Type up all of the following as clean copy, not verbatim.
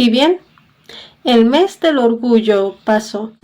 Y bien, el mes del orgullo pasó.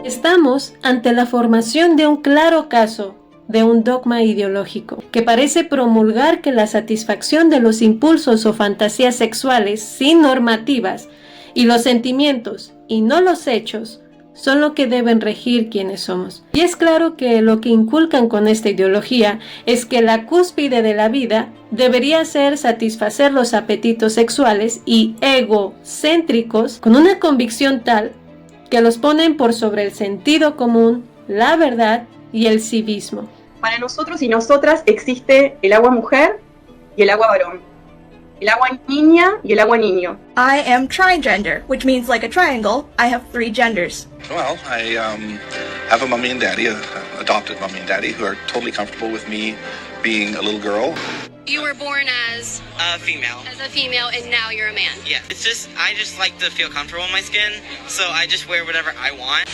Estamos ante la formación de un claro caso de un dogma ideológico que parece promulgar que la satisfacción de los impulsos o fantasías sexuales sin normativas y los sentimientos y no los hechos son lo que deben regir quienes somos. Y es claro que lo que inculcan con esta ideología es que la cúspide de la vida debería ser satisfacer los apetitos sexuales y egocéntricos con una convicción tal que los ponen por sobre el sentido común, la verdad y el civismo. Para nosotros y nosotras existe el agua mujer y el agua varón, el agua niña y el agua niño. I am trigender, which means like a triangle, I have 3 genders. Well, I have a mommy and daddy, adopted mommy and daddy, who are totally comfortable with me being a little girl. You were born as a female. And now you're a man. Yeah, I just like to feel comfortable in my skin, so I just wear whatever I want.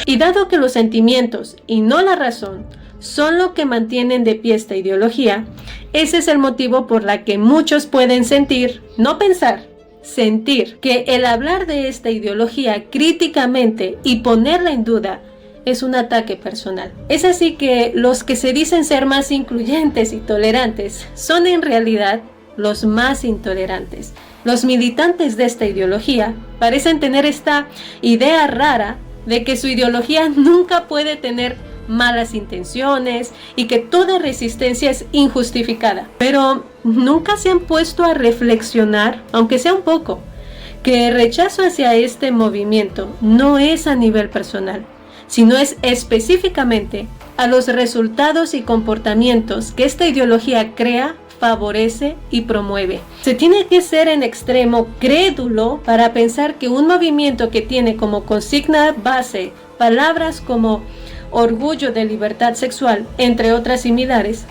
Y dado que los sentimientos y no la razón son lo que mantienen de pie esta ideología, ese es el motivo por la que muchos pueden sentir, no pensar, sentir que el hablar de esta ideología críticamente y ponerla en duda es un ataque personal. Es así que los que se dicen ser más incluyentes y tolerantes son en realidad los más intolerantes. Los militantes de esta ideología parecen tener esta idea rara de que su ideología nunca puede tener malas intenciones y que toda resistencia es injustificada. Pero nunca se han puesto a reflexionar, aunque sea un poco, que el rechazo hacia este movimiento no es a nivel personal, sino es específicamente a los resultados y comportamientos que esta ideología crea, favorece y promueve. Se tiene que ser en extremo crédulo para pensar que un movimiento que tiene como consigna base palabras como orgullo de libertad sexual, entre otras similares,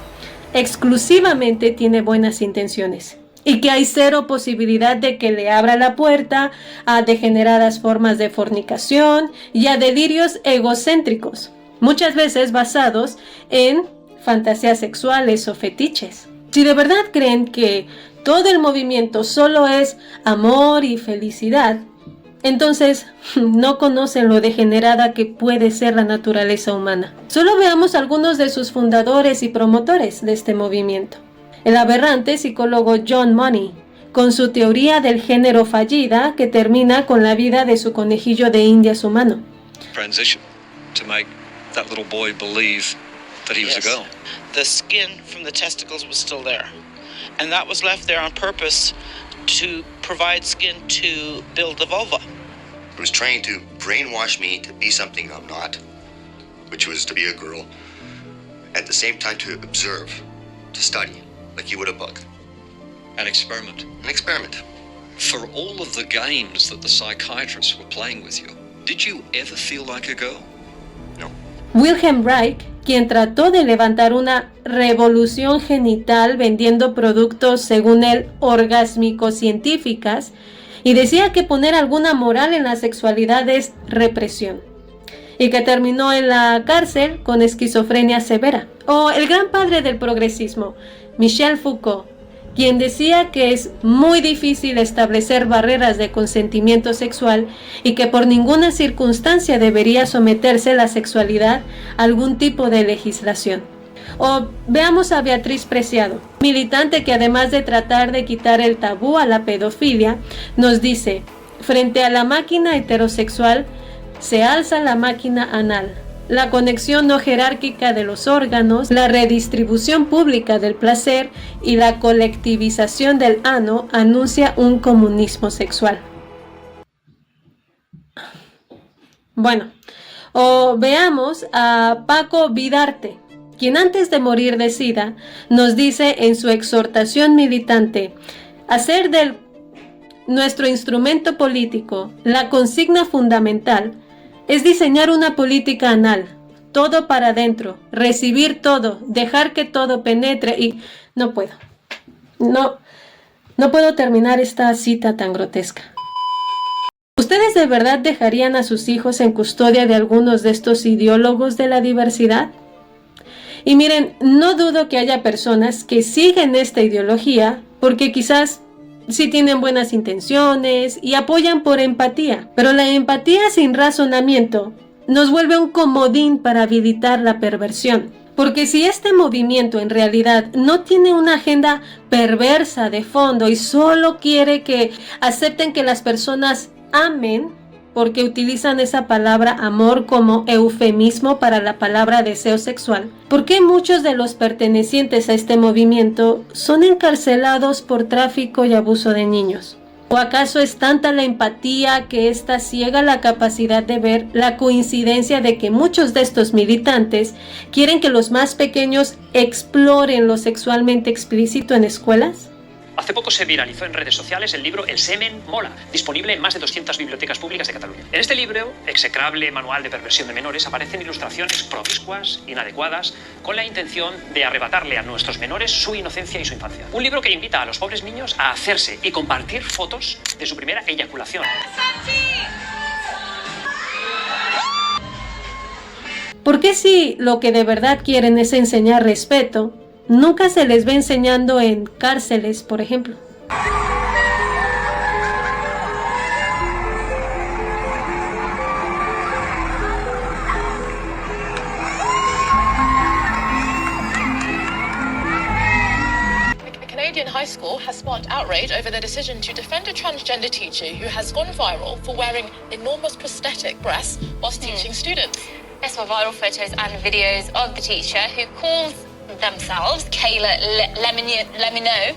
exclusivamente tiene buenas intenciones y que hay cero posibilidad de que le abra la puerta a degeneradas formas de fornicación y a delirios egocéntricos, muchas veces basados en fantasías sexuales o fetiches. Si de verdad creen que todo el movimiento solo es amor y felicidad, entonces no conocen lo degenerada que puede ser la naturaleza humana. Solo veamos algunos de sus fundadores y promotores de este movimiento. El aberrante psicólogo John Money, con su teoría del género fallida que termina con la vida de su conejillo de indias humano. Transition to make that little boy believe that he was a girl. The skin from the testicles was still there, and that was left there on purpose to provide skin to build the vulva. It was trying to brainwash me to be something I'm not, which was to be a girl. At the same time to observe, to study, like you would a book. An experiment. An experiment. For all of the games that the psychiatrists were playing with you, did you ever feel like a girl? No. Wilhelm Reich, quien trató de levantar una revolución genital vendiendo productos, según él, orgásmico-científicas, y decía que poner alguna moral en la sexualidad es represión, y que terminó en la cárcel con esquizofrenia severa. O el gran padre del progresismo, Michel Foucault, quien decía que es muy difícil establecer barreras de consentimiento sexual y que por ninguna circunstancia debería someterse la sexualidad a algún tipo de legislación. O veamos a Beatriz Preciado, militante que además de tratar de quitar el tabú a la pedofilia, nos dice: frente a la máquina heterosexual se alza la máquina anal. La conexión no jerárquica de los órganos, la redistribución pública del placer y la colectivización del ano anuncia un comunismo sexual. Bueno, o veamos a Paco Vidarte, quien antes de morir de SIDA nos dice en su exhortación militante: hacer del nuestro instrumento político la consigna fundamental es diseñar una política anal, todo para adentro, recibir todo, dejar que todo penetre y... No puedo terminar esta cita tan grotesca. ¿Ustedes de verdad dejarían a sus hijos en custodia de algunos de estos ideólogos de la diversidad? Y miren, no dudo que haya personas que siguen esta ideología porque quizás sí tienen buenas intenciones y apoyan por empatía, pero la empatía sin razonamiento nos vuelve un comodín para habilitar la perversión. Porque si este movimiento en realidad no tiene una agenda perversa de fondo y solo quiere que acepten que las personas amen, porque utilizan esa palabra amor como eufemismo para la palabra deseo sexual, ¿por qué muchos de los pertenecientes a este movimiento son encarcelados por tráfico y abuso de niños? ¿O acaso es tanta la empatía que ésta ciega la capacidad de ver la coincidencia de que muchos de estos militantes quieren que los más pequeños exploren lo sexualmente explícito en escuelas? Hace poco se viralizó en redes sociales el libro El semen mola, disponible en más de 200 bibliotecas públicas de Cataluña. En este libro, execrable manual de perversión de menores, aparecen ilustraciones promiscuas, inadecuadas, con la intención de arrebatarle a nuestros menores su inocencia y su infancia. Un libro que invita a los pobres niños a hacerse y compartir fotos de su primera eyaculación. ¿Por qué si lo que de verdad quieren es enseñar respeto, nunca se les ve enseñando en cárceles, por ejemplo? A Canadian high school has sparked outrage over their decision to defend a transgender teacher who has gone viral for wearing enormous prosthetic breasts whilst teaching students. Yes, were viral photos and videos of the teacher who calls themselves Kayla Lemineau,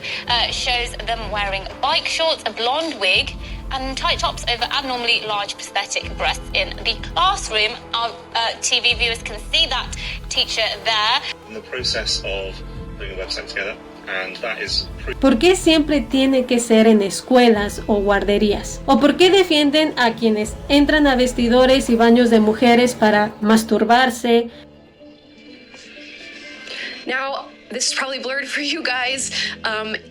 shows them wearing bike shorts, a blonde wig, and tight tops over abnormally large prosthetic breasts in the classroom. Our TV viewers can see that teacher there. In the process of putting the website together, and that is ¿Por qué siempre tiene que ser en escuelas o guarderías? ¿O por qué defienden a quienes entran a vestidores y baños de mujeres para masturbarse? Now, this is probably blurred for you guys.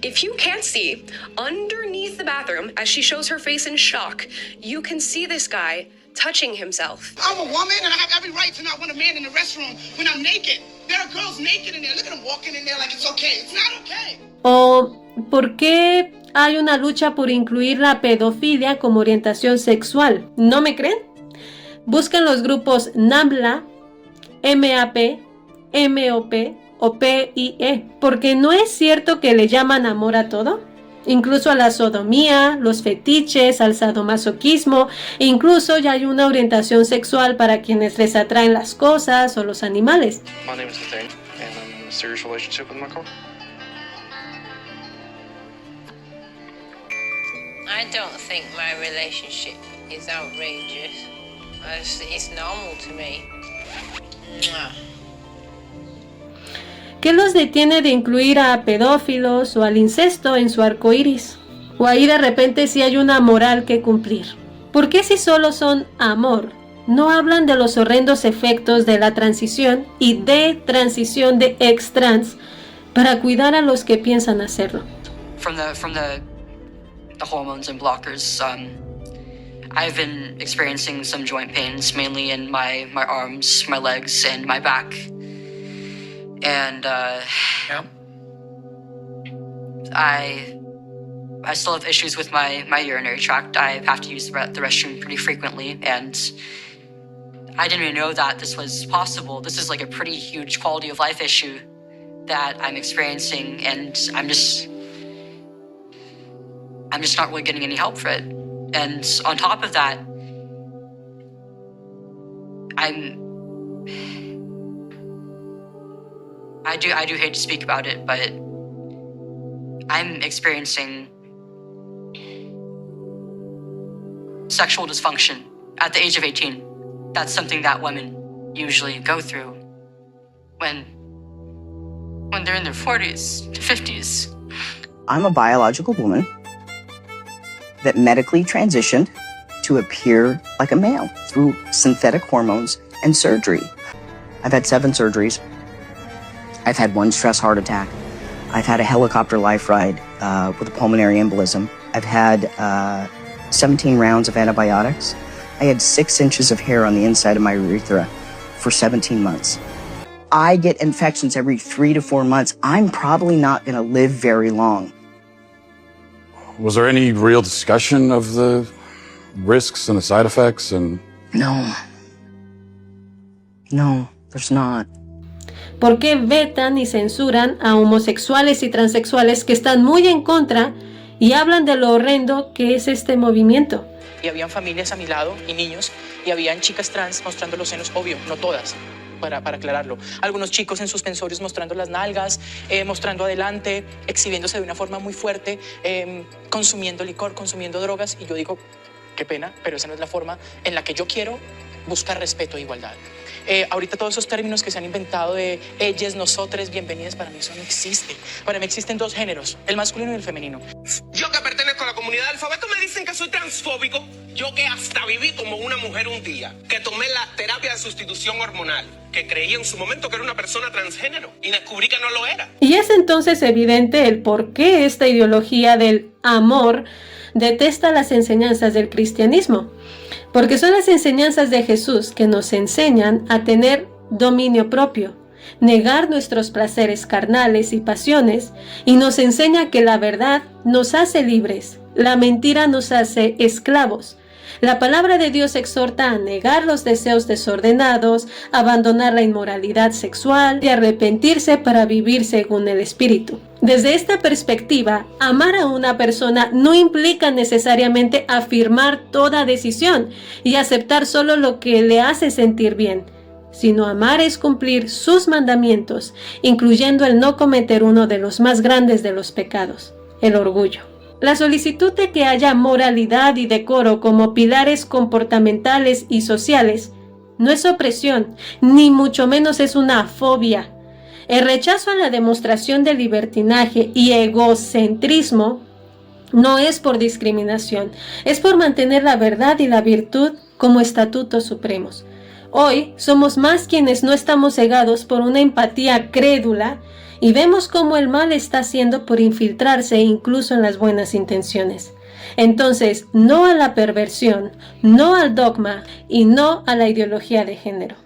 If you can't see, underneath the bathroom, as she shows her face in shock, you can see this guy touching himself. I'm a woman and I have every right to not want a man in the restroom when I'm naked. There are girls naked in there. Look at them walking in there like it's okay. It's not okay. ¿O por qué hay una lucha por incluir la pedofilia como orientación sexual? ¿No me creen? Busquen los grupos NAMBLA, MAP, MOP o PIE, porque no es cierto que le llaman amor a todo, incluso a la sodomía, los fetiches, al sadomasoquismo, e incluso ya hay una orientación sexual para quienes les atraen las cosas o los animales. My name is Nathaniel, and I'm in a serious relationship with my car. I don't think my relationship is outrageous. It's normal to me. ¿Qué los detiene de incluir a pedófilos o al incesto en su arco iris? ¿O ahí de repente sí hay una moral que cumplir? ¿Por qué si solo son amor, no hablan de los horrendos efectos de la transición y de transición de ex-trans para cuidar a los que piensan hacerlo? From the hormones and blockers, I've been experiencing some joint pains, mainly in my arms, my legs, and my back. And I still have issues with my urinary tract. I have to use the restroom pretty frequently, and I didn't even know that this was possible. This is like a pretty huge quality of life issue that I'm experiencing, and I'm just not really getting any help for it. And on top of that, I do hate to speak about it, but I'm experiencing sexual dysfunction at the age of 18. That's something that women usually go through when they're in their 40s to 50s. I'm a biological woman that medically transitioned to appear like a male through synthetic hormones and surgery. I've had 7 surgeries. I've had 1 stress heart attack. I've had a helicopter life ride with a pulmonary embolism. I've had 17 rounds of antibiotics. I had 6 inches of hair on the inside of my urethra for 17 months. I get infections every 3 to 4 months. I'm probably not going to live very long. Was there any real discussion of the risks and the side effects? No, there's not. ¿Por qué vetan y censuran a homosexuales y transexuales que están muy en contra y hablan de lo horrendo que es este movimiento? Y habían familias a mi lado y niños, y habían chicas trans mostrando los senos, obvio, no todas, para aclararlo. Algunos chicos en suspensorios mostrando las nalgas, mostrando adelante, exhibiéndose de una forma muy fuerte, consumiendo licor, consumiendo drogas, y yo digo, qué pena, pero esa no es la forma en la que yo quiero buscar respeto e igualdad. Ahorita todos esos términos que se han inventado de ellas, nosotros, bienvenidas, para mí eso no existe. Para mí existen 2 géneros, el masculino y el femenino. Yo que pertenezco a la comunidad del alfabeto me dicen que soy transfóbico. Yo que hasta viví como una mujer un día, que tomé la terapia de sustitución hormonal, que creí en su momento que era una persona transgénero y descubrí que no lo era. Y es entonces evidente el por qué esta ideología del amor detesta las enseñanzas del cristianismo. Porque son las enseñanzas de Jesús que nos enseñan a tener dominio propio, negar nuestros placeres carnales y pasiones, y nos enseña que la verdad nos hace libres, la mentira nos hace esclavos. La palabra de Dios exhorta a negar los deseos desordenados, abandonar la inmoralidad sexual y arrepentirse para vivir según el Espíritu. Desde esta perspectiva, amar a una persona no implica necesariamente afirmar toda decisión y aceptar solo lo que le hace sentir bien, sino amar es cumplir sus mandamientos, incluyendo el no cometer uno de los más grandes de los pecados, el orgullo. La solicitud de que haya moralidad y decoro como pilares comportamentales y sociales no es opresión, ni mucho menos es una fobia. El rechazo a la demostración de libertinaje y egocentrismo no es por discriminación, es por mantener la verdad y la virtud como estatutos supremos. Hoy somos más quienes no estamos cegados por una empatía crédula y vemos cómo el mal está haciendo por infiltrarse incluso en las buenas intenciones. Entonces, no a la perversión, no al dogma y no a la ideología de género.